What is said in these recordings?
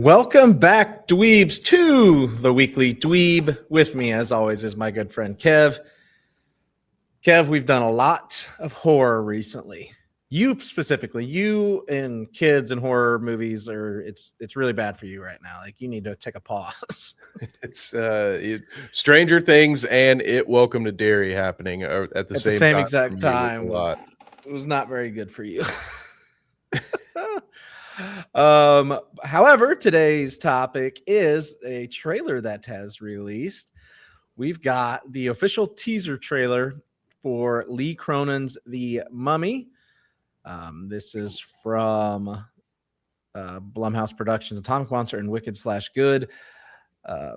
Welcome back, dweebs, to the Weekly Dweeb. With me, as always, is my good friend Kev. Kev, we've done a lot of horror recently. You specifically, you and kids and horror movies it's really bad for you right now. Like, you need to take a pause. It's Stranger Things and Welcome to Derry happening at the same exact time. It was not very good for you. However, today's topic is a trailer that has released. We've got the official teaser trailer for Lee Cronin's The Mummy. This is from Blumhouse Productions, Atomic Monster, and Wicked/Good.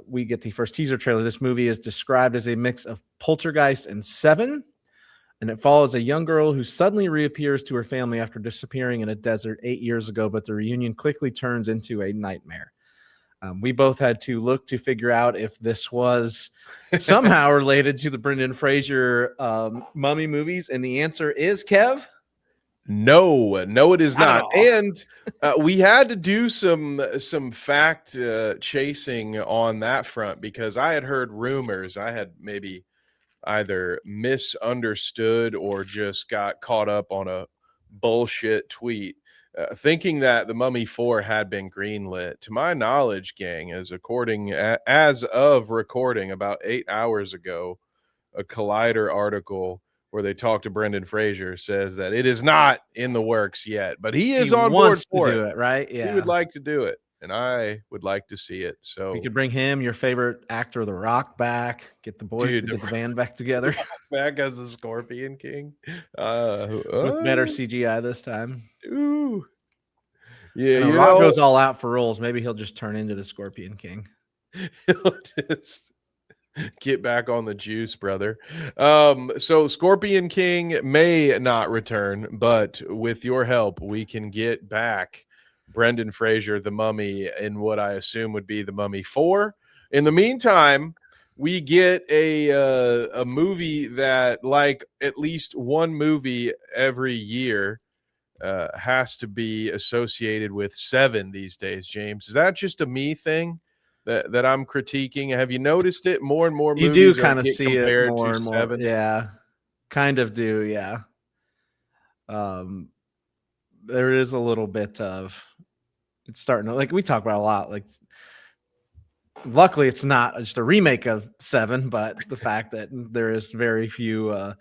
We get the first teaser trailer. This movie is described as a mix of Poltergeist and Seven, and it follows a young girl who suddenly reappears to her family after disappearing in a desert 8 years ago, but the reunion quickly turns into a nightmare. We both had to look to figure out if this was somehow related to the Brendan Fraser Mummy movies, and the answer is, Kev? No, it is not. And we had to do some fact chasing on that front because I had heard rumors. I had maybe either misunderstood or just got caught up on a bullshit tweet thinking that The Mummy 4 had been greenlit. To my knowledge, gang, as of recording about 8 hours ago, a Collider article where they talked to Brendan Fraser says that it is not in the works yet, but he is on board for it, right? Yeah, he would like to do it, and I would like to see it. So we could bring him, your favorite actor, The Rock, back. Get the boys, get the band back together. Back as the Scorpion King, with better CGI this time. Ooh, yeah. The Rock goes all out for roles. Maybe he'll just turn into the Scorpion King. He'll just get back on the juice, brother. So Scorpion King may not return, but with your help, we can get back Brendan Fraser, The Mummy, in what I assume would be The Mummy 4. In the meantime, we get a movie that, like at least one movie every year, has to be associated with Seven these days. James, is that just a me thing that I'm critiquing? Have you noticed it? More and more you movies do kind of see it more and more. Seven. Yeah, kind of do. Yeah. There is a little bit of it's starting to, like we talk about a lot. Like, luckily, it's not just a remake of Seven, but the fact that there is very few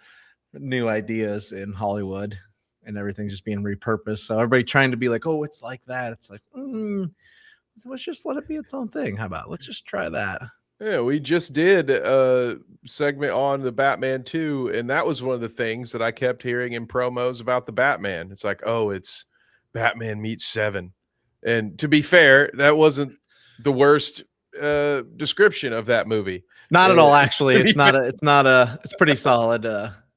new ideas in Hollywood and everything's just being repurposed. So everybody trying to be like, oh, it's like that. It's like, so let's just let it be its own thing. How about let's just try that? Yeah, we just did a segment on the Batman 2, and that was one of the things that I kept hearing in promos about the Batman. It's like, oh, it's Batman meets Seven. And to be fair, that wasn't the worst description of that movie. Not at all, actually. It's pretty solid.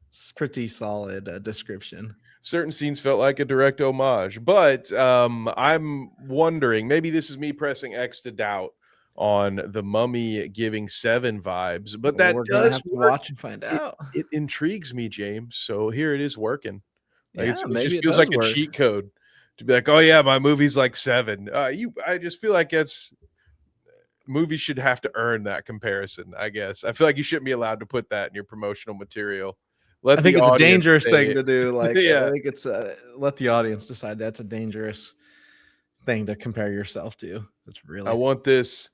It's pretty solid description. Certain scenes felt like a direct homage, but I'm wondering, maybe this is me pressing X to doubt on The Mummy giving Seven vibes, but that does have to watch and find out. It intrigues me, James. So here it is working. Like, yeah, it just feels like a cheat code to be like, oh yeah, my movie's like Seven. I just feel like movies should have to earn that comparison. I guess I feel like you shouldn't be allowed to put that in your promotional material. I think it's a dangerous thing to do. Like, yeah. I think it's let the audience decide. That's a dangerous thing to compare yourself to. It's really. I want this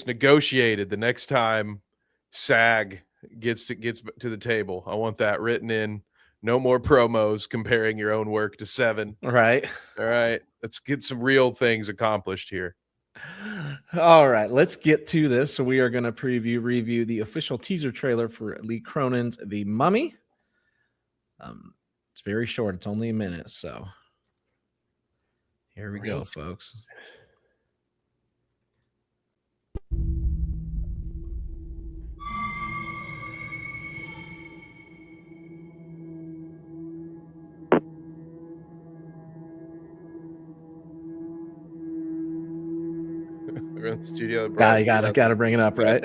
negotiated the next time SAG gets to the table. I want that written in. No more promos comparing your own work to Seven. All right. Let's get some real things accomplished here. All right, let's get to this. So we are going to review the official teaser trailer for Lee Cronin's The Mummy. It's very short. It's only a minute. So here we go, folks. We're in the studio. You gotta bring it up, right?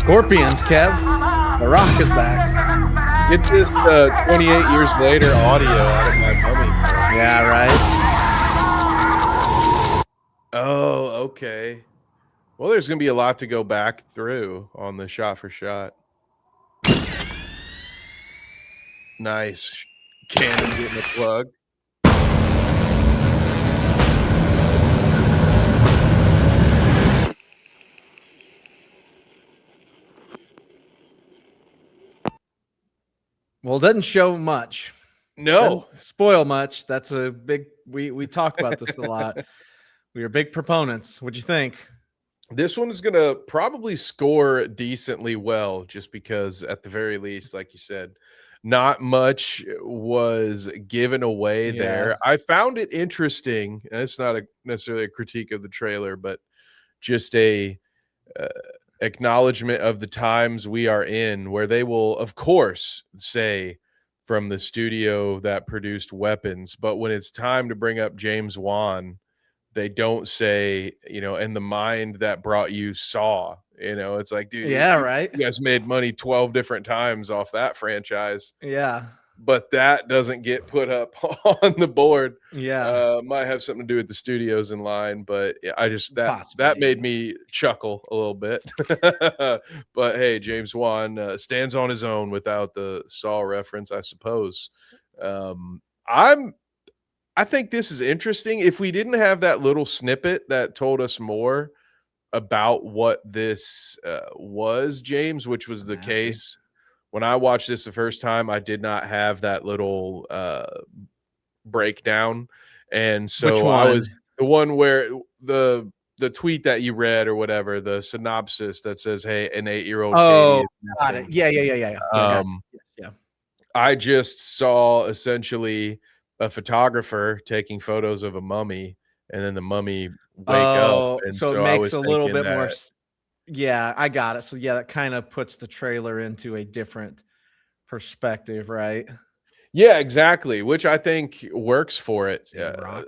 Scorpions, Kev. The Rock is back. Get this 28 years later audio out of my mummy. Yeah, right. Oh, okay. Well, there's going to be a lot to go back through on the shot for shot. Nice. Cannon getting a plug. Well, it doesn't show much. No. Doesn't spoil much. That's a big, we talk about this a lot. We are big proponents. What'd you think? This one is going to probably score decently well, just because at the very least, like you said, not much was given away there. I found it interesting, and it's not necessarily a critique of the trailer, but just a acknowledgement of the times we are in, where they will, of course, say from the studio that produced Weapons, but when it's time to bring up James Wan, they don't say, and the mind that brought you Saw. It's like, dude, right. You guys made money 12 different times off that franchise. Yeah. But that doesn't get put up on the board. Yeah. Might have something to do with the studios in line, but I just that Possibly. made me chuckle a little bit. But hey, James Wan stands on his own without the Saw reference, I suppose. I think this is interesting. If we didn't have that little snippet that told us more about what this was, James, which was the case when I watched this the first time, I did not have that little breakdown. And so I was the one where the tweet that you read or whatever, the synopsis that says, hey, an 8-year-old Oh, Katie got it. Yeah. Yeah. I just saw essentially a photographer taking photos of a mummy, and then the mummy wake up. And so it makes a little bit more. Yeah, I got it. So yeah, that kind of puts the trailer into a different perspective, right? Yeah, exactly. Which I think works for it. Rock.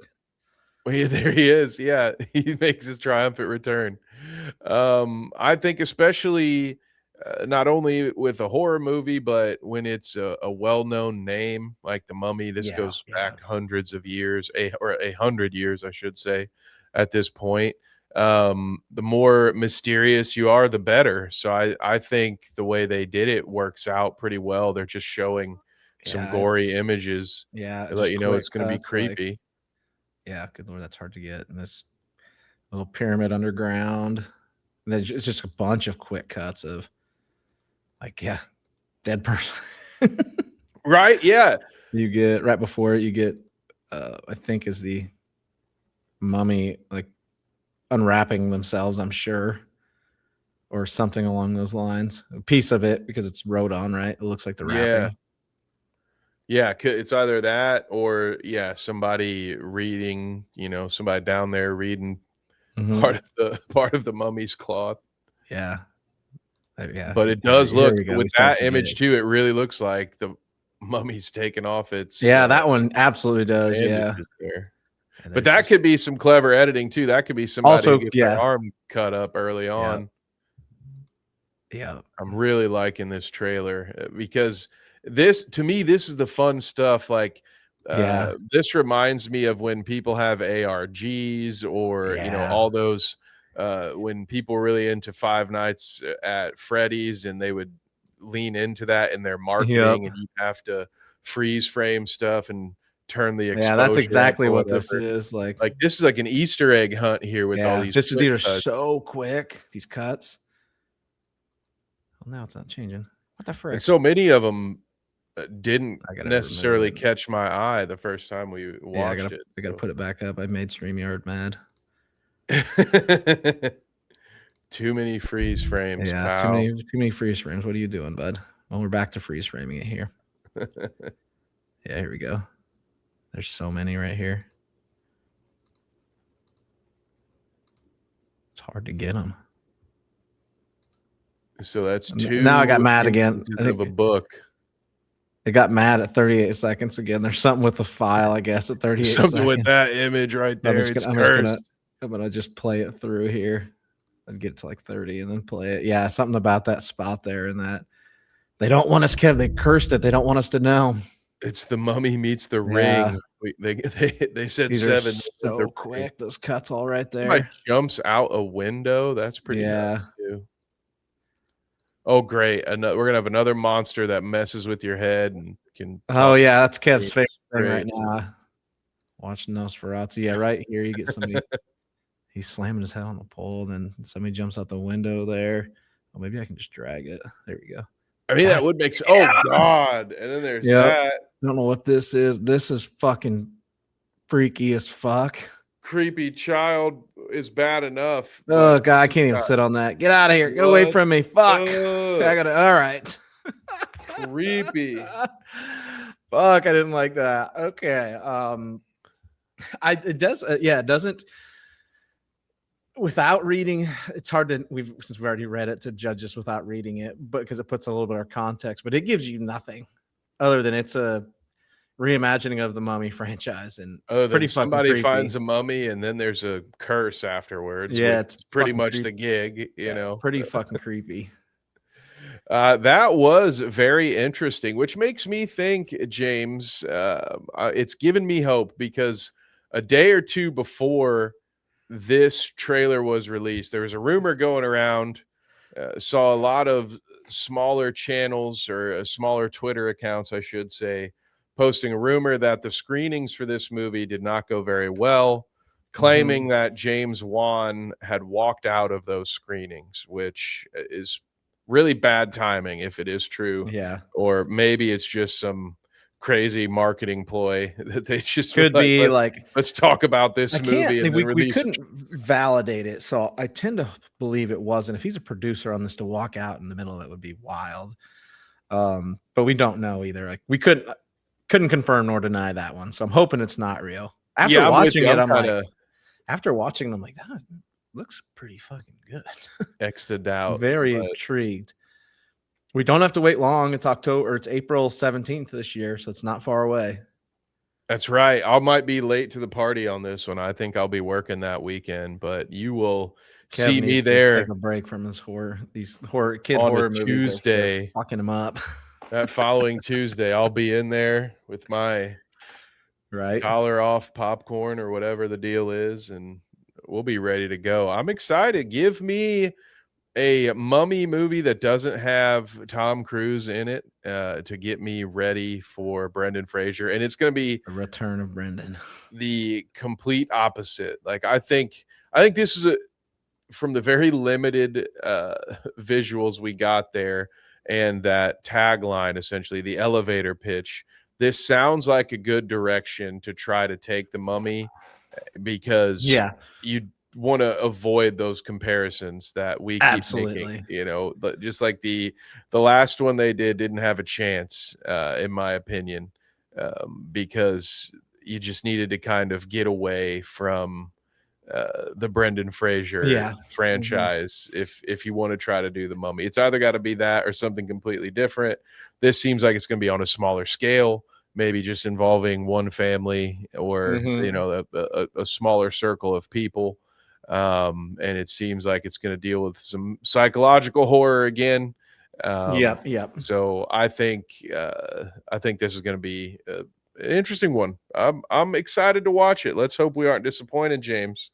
Well, there he is. Yeah, he makes his triumphant return. I think especially not only with a horror movie, but when it's a well-known name like the Mummy. This goes back hundreds of years, or 100 years, I should say, at this point. The more mysterious you are, the better. So I think the way they did it works out pretty well. They're just showing some gory images. Yeah, to let you know it's going to be creepy. Yeah, good Lord, that's hard to get. And this little pyramid underground. And then it's just a bunch of quick cuts of dead person. Right? Yeah. You get right before it, you get I think is the mummy like unwrapping themselves, I'm sure, or something along those lines. A piece of it, because it's wrote on, right? It looks like the wrapping. Yeah, it's either that or somebody reading, somebody down there reading part of the mummy's cloth. Yeah. But it does look with that image too, it really looks like the mummy's taking off its that one absolutely does. Yeah. There. But that could be some clever editing too. That could be somebody also get their arm cut up early on. Yeah. I'm really liking this trailer because to me, this is the fun stuff. Like, this reminds me of when people have ARGs or, all those, when people were really into Five Nights at Freddy's, and they would lean into that in their marketing, and you have to freeze frame stuff and turn the exposure. Yeah, that's exactly what this is. Like this is like an Easter egg hunt here with all these. These are so quick. These cuts. Well, now it's not changing. What the frick? And so many of them didn't necessarily catch my eye the first time we watched it. I gotta put it back up. I made StreamYard mad. Too many freeze frames. Yeah, too many freeze frames. What are you doing, bud? Well, we're back to freeze framing it here. Yeah, here we go. There's so many right here. It's hard to get them. So that's two. Now I got mad again. I think of a book. It got mad at 38 seconds again. There's something with the file, I guess, at 38 something seconds. with that image right there. I'm gonna just play it through here. I'd get it to like 30 and then play it. Yeah, something about that spot there and that they don't want us, Kev. They cursed it. They don't want us to know. It's The Mummy meets The Yeah. Ring. They said These 7. are so quick. Those cuts all right Somebody there. jumps out a window. That's pretty Yeah. nuts too. Oh, great. We're going to have another monster that messes with your head and can. Oh, yeah. That's Kev's favorite thing Great. right now. Watching Nosferatu. Yeah, right here. You get somebody. He's slamming his head on the pole. Then somebody jumps out the window there. Oh, maybe I can just drag it. There we go. I mean, that would make sense. Oh, God. And then there's that. I don't know what this is. This is fucking freaky as fuck. Creepy child is bad enough. Oh, God. I can't even sit on that. Get out of here. Get away from me. Fuck. I got to. All right. Creepy. Fuck. I didn't like that. Okay. It doesn't. Without reading, it's hard to since we already read it to judge this without reading it, but because it puts a little bit of context, but it gives you nothing other than it's a reimagining of the Mummy franchise and pretty somebody finds a mummy and then there's a curse afterwards. Yeah, it's pretty much creepy. The gig, you know, pretty fucking creepy. That was very interesting, which makes me think, James, it's given me hope because a day or two before this trailer was released, there was a rumor going around, saw a lot of smaller channels or smaller Twitter accounts, I should say, posting a rumor that the screenings for this movie did not go very well, claiming that James Wan had walked out of those screenings, which is really bad timing if it is true. Yeah. Or maybe it's just some crazy marketing ploy that they just could be like, let's talk about this movie. And we couldn't validate it, so I tend to believe it wasn't. If he's a producer on this, to walk out in the middle of it would be wild. But we don't know either. Like we couldn't confirm nor deny that one. So I'm hoping it's not real. After watching it, after watching it, I'm like, that looks pretty fucking good. X'd out. Very intrigued. We don't have to wait long. It's April 17th this year, so it's not far away. That's right. I might be late to the party on this one. I think I'll be working that weekend, but you will see me there. Take a break from these horror movies. Tuesday, fucking them up. That following Tuesday, I'll be in there with my collar off popcorn or whatever the deal is, and we'll be ready to go. I'm excited. Give me a mummy movie that doesn't have Tom Cruise in it to get me ready for Brendan Fraser. And it's going to be the return of Brendan. The complete opposite. Like, I think this is from the very limited visuals we got there and that tagline, essentially the elevator pitch. This sounds like a good direction to try to take the Mummy because you want to avoid those comparisons that we keep making, you know, but just like the last one they didn't have a chance, in my opinion, because you just needed to kind of get away from the Brendan Fraser franchise. If you want to try to do the Mummy, it's either got to be that or something completely different. This seems like it's going to be on a smaller scale, maybe just involving one family or you know, a smaller circle of people. And it seems like it's going to deal with some psychological horror again. So I think this is going to be an interesting one. I'm excited to watch it. Let's hope we aren't disappointed, James.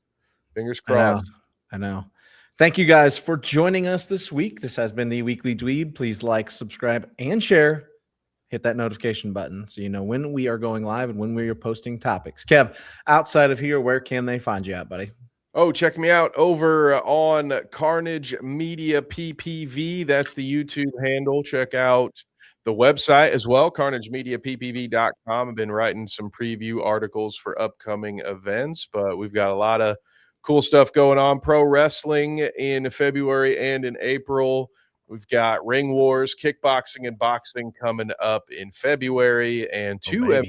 Fingers crossed. I know. Thank you guys for joining us this week. This has been the Weekly Dweeb. Please like, subscribe, and share. Hit that notification button so you know when we are going live and when we are posting topics. Kev, outside of here, where can they find you at, buddy? Oh, check me out over on Carnage Media PPV. That's the YouTube handle. Check out the website as well, carnagemediappv.com. I've been writing some preview articles for upcoming events, but we've got a lot of cool stuff going on. Pro wrestling in February and in April. We've got Ring Wars, kickboxing, and boxing coming up in February, and two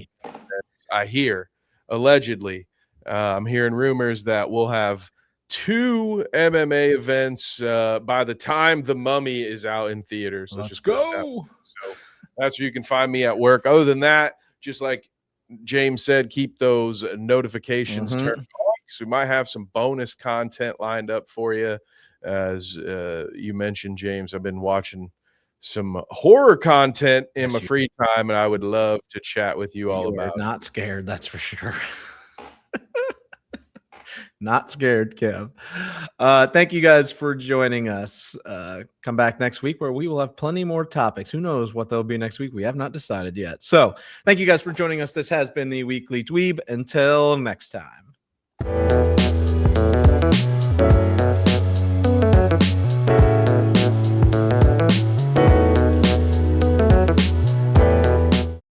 I hear, allegedly. I'm hearing rumors that we'll have 2 MMA events by the time The Mummy is out in theaters. Let's go. So that's where you can find me at work. Other than that, just like James said, keep those notifications turned on because we might have some bonus content lined up for you as you mentioned, James, I've been watching some horror content in my free time, and I would love to chat with you all about it. Not scared, that's for sure. Not scared, Kev. Thank you guys for joining us. Come back next week where we will have plenty more topics. Who knows what they'll be next week? We have not decided yet. So thank you guys for joining us. This has been the Weekly Dweeb. Until next time.